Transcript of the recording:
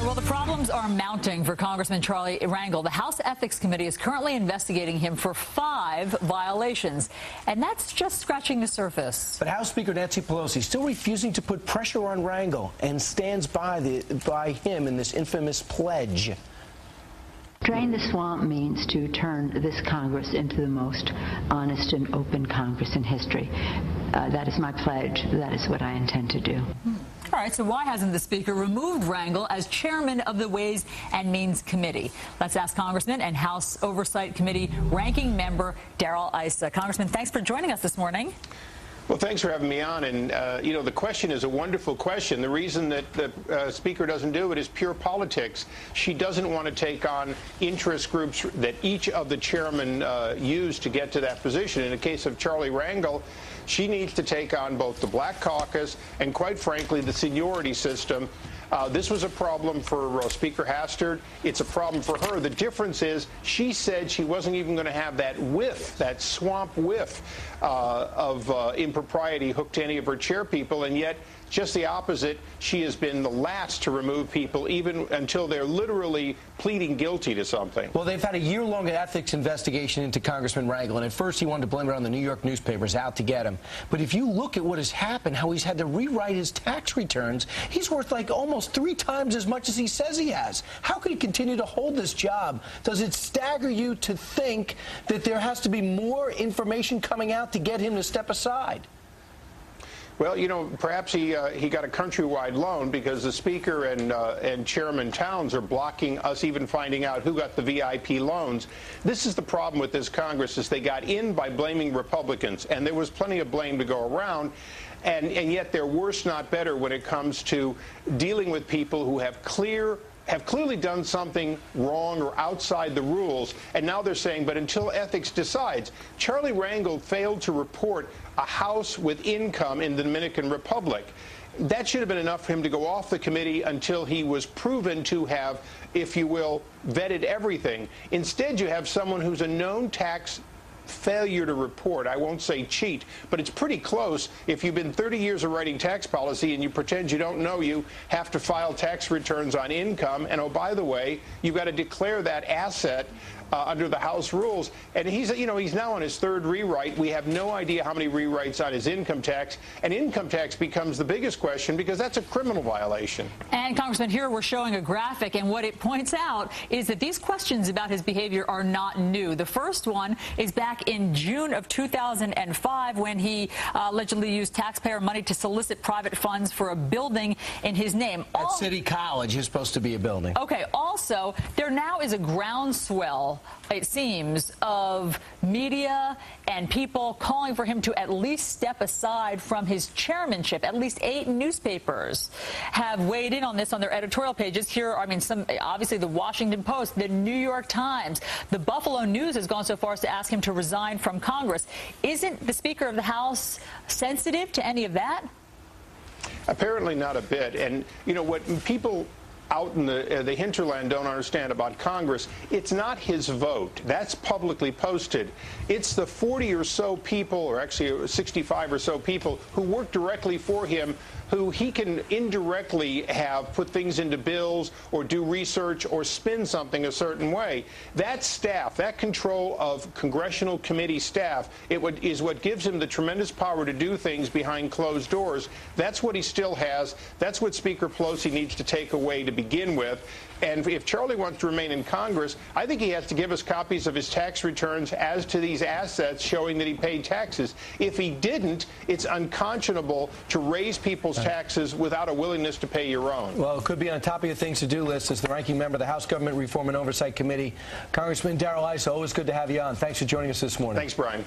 Well, the problems are mounting for Congressman Charlie Rangel. The House Ethics Committee is currently investigating him for 5 violations, and that's just scratching the surface. But House Speaker Nancy Pelosi still refusing to put pressure on Rangel and stands by him in this infamous pledge. Drain the swamp means to turn this Congress into the most honest and open Congress in history. That is my pledge. That is what I intend to do. All right, so why hasn't the Speaker removed Rangel as chairman of the Ways and Means Committee? Let's ask Congressman and House Oversight Committee ranking member Darrell Issa. Congressman, thanks for joining us this morning. Well, thanks for having me on. And, you know, the question is a wonderful question. The reason that the Speaker doesn't do it is pure politics. She doesn't want to take on interest groups that each of the chairmen use to get to that position. In the case of Charlie Rangel, she needs to take on both the Black Caucus and, quite frankly, the seniority system. This was a problem for Speaker Hastert. It's a problem for her. The difference is she said she wasn't even going to have that whiff, that swamp whiff of impropriety hooked to any of her chair people, and yet just the opposite. She has been the last to remove people, even until they're literally pleading guilty to something. Well, they've had a year-long ethics investigation into Congressman Rangel, and at first he wanted to blame it on the New York newspapers out to get him. But if you look at what has happened, how he's had to rewrite his tax returns, he's worth like almost 3 times as much as he says he has. How could he continue to hold this job? Does it stagger you to think that there has to be more information coming out to get him to step aside? Well, you know, perhaps he got a countrywide loan because the Speaker and Chairman Towns are blocking us even finding out who got the VIP loans. This is the problem with this Congress, is they got in by blaming Republicans, and there was plenty of blame to go around. And yet they're worse, not better, when it comes to dealing with people who have clearly done something wrong or outside the rules, and now they're saying, but until ethics decides. Charlie Rangel failed to report a house with income in the Dominican Republic. That should have been enough for him to go off the committee until he was proven to have, if you will, vetted everything. Instead, you have someone who's a known tax failure to report. I won't say cheat, but it's pretty close. If you've been 30 years of writing tax policy and you pretend you don't know, you have to file tax returns on income. And oh, by the way, you've got to declare that asset under the House rules. And he's now on his 3rd rewrite. We have no idea how many rewrites on his income tax. And income tax becomes the biggest question because that's a criminal violation. And, Congressman, here we're showing a graphic, and what it points out is that these questions about his behavior are not new. The first one is back in June of 2005 when he allegedly used taxpayer money to solicit private funds for a building in his name. At City College is supposed to be a building. Okay. Also, there now is a groundswell, it seems, of media and people calling for him to at least step aside from his chairmanship. At least 8 newspapers have weighed in on this on their editorial pages. Here, I mean, obviously the Washington Post, the New York Times, the Buffalo News has gone so far as to ask him to resign from Congress. Isn't the Speaker of the House sensitive to any of that? Apparently not a bit. And, you know, what people out in the hinterland don't understand about Congress, it's not his vote. That's publicly posted. It's the 40 or so people, or actually 65 or so people, who work directly for him, who he can indirectly have put things into bills or do research or spin something a certain way. That staff, that control of congressional committee staff, is what gives him the tremendous power to do things behind closed doors. That's what he still has. That's what Speaker Pelosi needs to take away to begin with. And if Charlie wants to remain in Congress, I think he has to give us copies of his tax returns as to these assets showing that he paid taxes. If he didn't, it's unconscionable to raise people's taxes without a willingness to pay your own. Well, it could be on top of your things to do list as the ranking member of the House Government Reform and Oversight Committee. Congressman Darrell Issa, always good to have you on. Thanks for joining us this morning. Thanks, Brian.